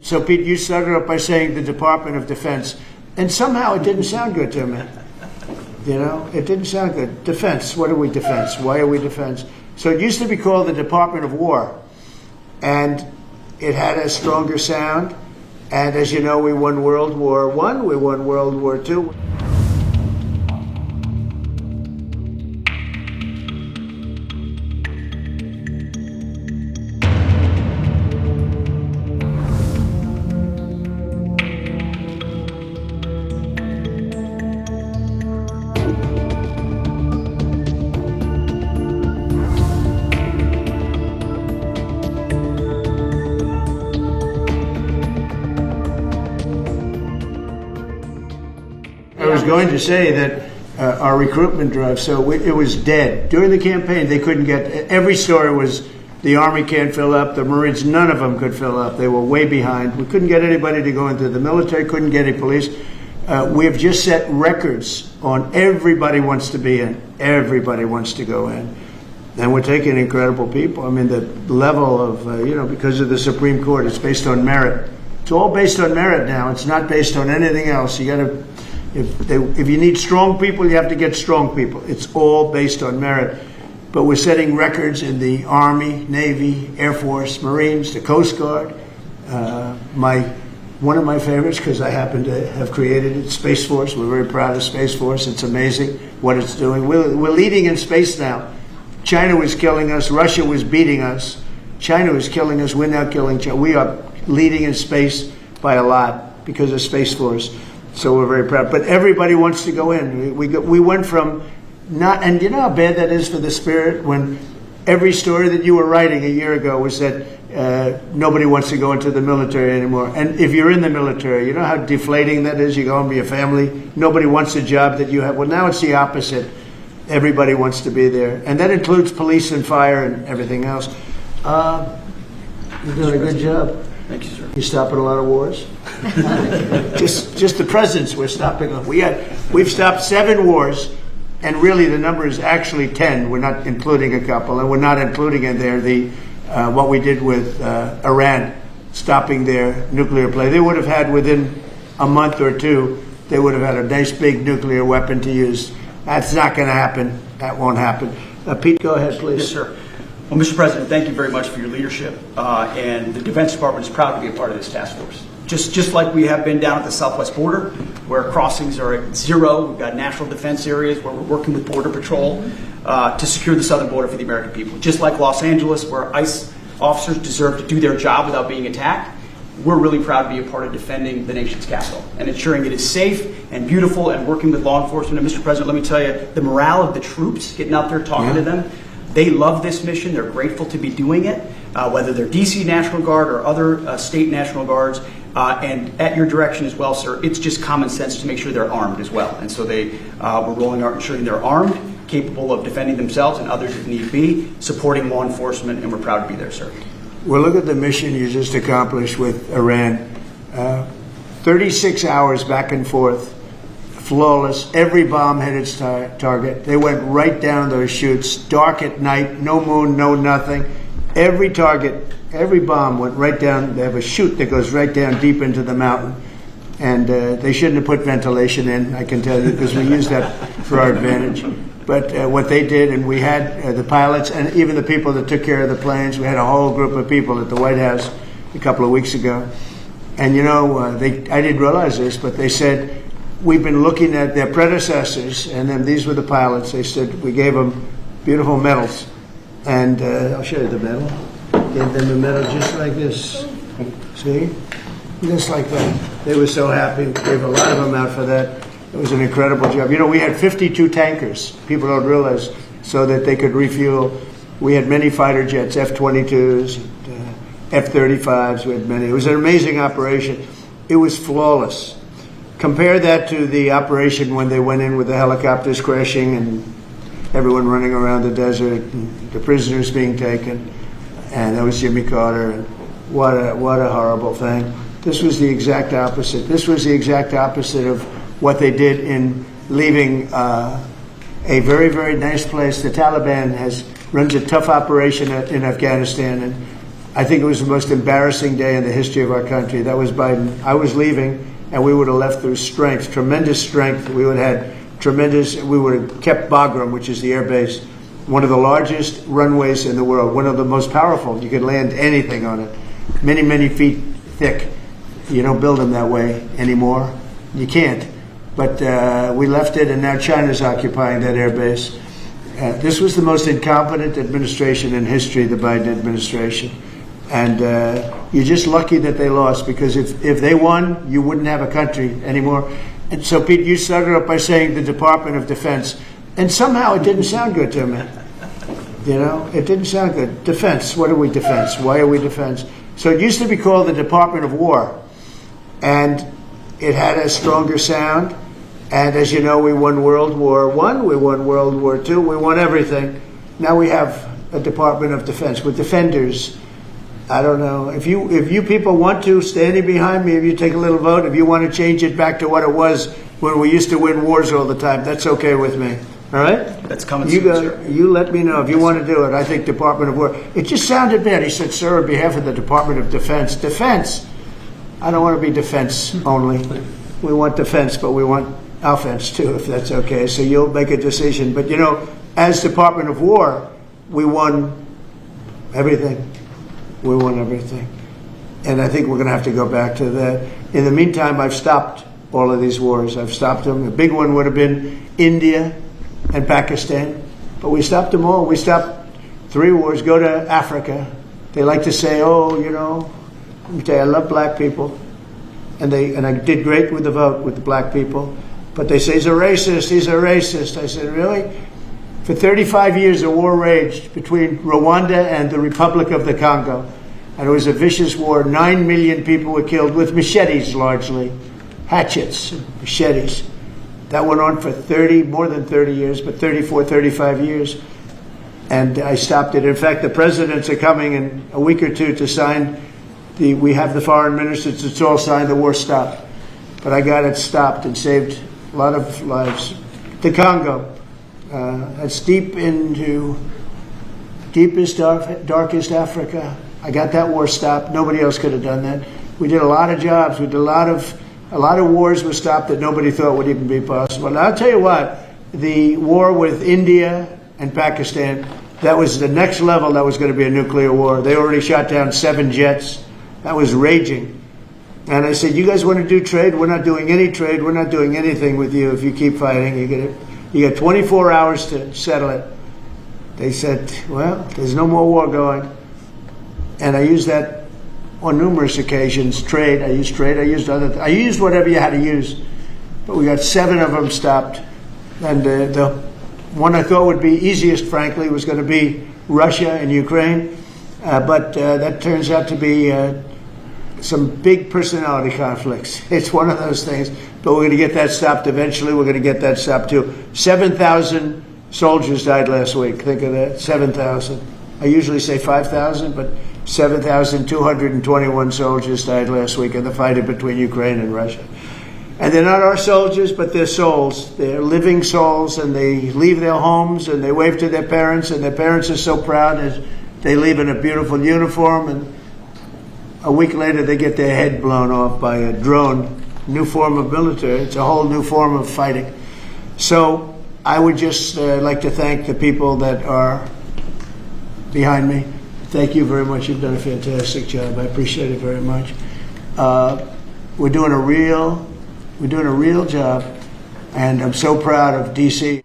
So, Pete, you started off by saying the Department of Defense, and somehow it didn't sound good to me. You know, it didn't sound good. Defense, what are we defense? Why are we defense? So it used to be called the Department of War, and it had a stronger sound. And as you know, we won World War I, we won World War II. I was going to say that our recruitment drive, so it was dead. During the campaign, they couldn't get, every story was the Army can't fill up, the Marines, none of them could fill up. They were way behind. We couldn't get anybody to go into the military, couldn't get any police. We have just set records on everybody wants to be in, everybody wants to go in. And we're taking incredible people. I mean, the level of, because of the Supreme Court, it's based on merit. It's all based on merit now. It's not based on anything else. You got to, if you need strong people, you have to get strong people. It's all based on merit. But we're setting records in the Army, Navy, Air Force, Marines, the Coast Guard. One of my favorites, because I happen to have created it, Space Force. We're very proud of Space Force. It's amazing what it's doing. We're leading in space now. China was killing us. Russia was beating us. China was killing us. We're now killing China. We are leading in space by a lot because of Space Force. So we're very proud. But everybody wants to go in. We went from not, and you know how bad that is for the spirit when every story that you were writing a year ago was that nobody wants to go into the military anymore. And if you're in the military, you know how deflating that is? You go home to your family. Nobody wants a job that you have. Well, now it's the opposite. Everybody wants to be there. And that includes police and fire and everything else. You're doing a good job. Thank you, sir. You're stopping a lot of wars. just the presence we're stopping. We've stopped 7 wars, and really the number is actually 10. We're not including a couple, and we're not including in there what we did with Iran, stopping their nuclear play. They would have had within a month or two, they would have had a nice big nuclear weapon to use. That's not going to happen. That won't happen. Pete, go ahead, please. Yes, sir. Well, Mr. President, thank you very much for your leadership. And the Defense Department is proud to be a part of this task force. Just like we have been down at the southwest border, where crossings are at 0. We've got national defense areas where we're working with Border Patrol to secure the southern border for the American people. Just like Los Angeles, where ICE officers deserve to do their job without being attacked, we're really proud to be a part of defending the nation's capital and ensuring it is safe and beautiful and working with law enforcement. And Mr. President, let me tell you, the morale of the troops, getting out there talking to them, they love this mission. They're grateful to be doing it, whether they're D.C. National Guard or other state National Guards. And at your direction as well, sir, it's just common sense to make sure they're armed as well. And so we're rolling out ensuring they're armed, capable of defending themselves and others if need be, supporting law enforcement, and we're proud to be there, sir. Well, look at the mission you just accomplished with Iran. 36 hours back and forth, flawless. Every bomb hit its target. They went right down those chutes, dark at night, no moon, no nothing. Every target, every bomb went right down. They have a chute that goes right down deep into the mountain. And they shouldn't have put ventilation in, I can tell you, because we use that for our advantage. But what they did, and we had the pilots and even the people that took care of the planes, we had a whole group of people at the White House a couple of weeks ago. And, I didn't realize this, but they said, we've been looking at their predecessors, and then these were the pilots. They said, we gave them beautiful medals. And I'll show you the medal. Gave them the medal just like this. See? Just like that. They were so happy. We gave a lot of them out for that. It was an incredible job. We had 52 tankers, people don't realize, so that they could refuel. We had many fighter jets, F-22s, F-35s, we had many. It was an amazing operation. It was flawless. Compare that to the operation when they went in with the helicopters crashing and everyone running around the desert, and the prisoners being taken, and that was Jimmy Carter. And what a horrible thing. This was the exact opposite. This was the exact opposite of what they did in leaving a very, very nice place. The Taliban runs a tough operation in Afghanistan, and I think it was the most embarrassing day in the history of our country. That was Biden. I was leaving, and we would have left through strength, tremendous strength. We would have had we would have kept Bagram, which is the air base, one of the largest runways in the world, one of the most powerful. You could land anything on it, many, many feet thick. You don't build them that way anymore. You can't. But we left it, and now China's occupying that air base. This was the most incompetent administration in history, the Biden administration. And you're just lucky that they lost, because if they won, you wouldn't have a country anymore. And so, Pete, you started up by saying the Department of Defense. And somehow it didn't sound good to me. You know, it didn't sound good. Defense, what are we defense? Why are we defense? So it used to be called the Department of War. And it had a stronger sound. And as you know, we won World War I, we won World War II, we won everything. Now we have a Department of Defense with defenders. I don't know. If you people want to, standing behind me, if you take a little vote, if you want to change it back to what it was when we used to win wars all the time, that's okay with me. All right? That's coming soon, sir. You let me know if you want to do it. I think Department of War. It just sounded bad. He said, sir, on behalf of the Department of Defense. Defense. I don't want to be defense only. We want defense, but we want offense too, if that's okay. So you'll make a decision. But, you know, as Department of War, we won everything. We won everything. And I think we're going to have to go back to that. In the meantime, I've stopped all of these wars. I've stopped them. The big one would have been India and Pakistan. But we stopped them all. We stopped 3 wars. Go to Africa. They like to say, oh, you know, let me tell you, I love black people. And I did great with the vote with the black people. But they say, he's a racist, he's a racist. I said, really? For 35 years, a war raged between Rwanda and the Republic of the Congo. And it was a vicious war. 9 million people were killed with machetes, largely. Hatchets, machetes. That went on for more than 30 years, but 34, 35 years. And I stopped it. In fact, the presidents are coming in a week or two to sign we have the foreign ministers, it's all signed, the war stopped. But I got it stopped and saved a lot of lives. The Congo, that's deepest, darkest Africa. I got that war stopped. Nobody else could have done that. We did a lot of jobs. We did a lot of wars were stopped that nobody thought would even be possible. And I'll tell you what, the war with India and Pakistan, that was the next level. That was going to be a nuclear war. They already shot down 7 jets. That was raging. And I said, you guys want to do trade? We're not doing any trade. We're not doing anything with you if you keep fighting. You got 24 hours to settle it. They said, well, there's no more war going. And I used that on numerous occasions. Trade. I used whatever you had to use. But we got 7 of them stopped. And the one I thought would be easiest, frankly, was going to be Russia and Ukraine. But that turns out to be some big personality conflicts. It's one of those things. But we're going to get that stopped eventually. We're going to get that stopped too. 7,000 soldiers died last week. Think of that. 7,000. I usually say 5,000, but 7,221 soldiers died last week in the fight between Ukraine and Russia. And they're not our soldiers, but they're souls. They're living souls, and they leave their homes, and they wave to their parents, and their parents are so proud as they leave in a beautiful uniform, and a week later they get their head blown off by a drone. New form of military. It's a whole new form of fighting. So I would just like to thank the people that are behind me. Thank you very much. You've done a fantastic job. I appreciate it very much. We're doing a real job, and I'm so proud of DC.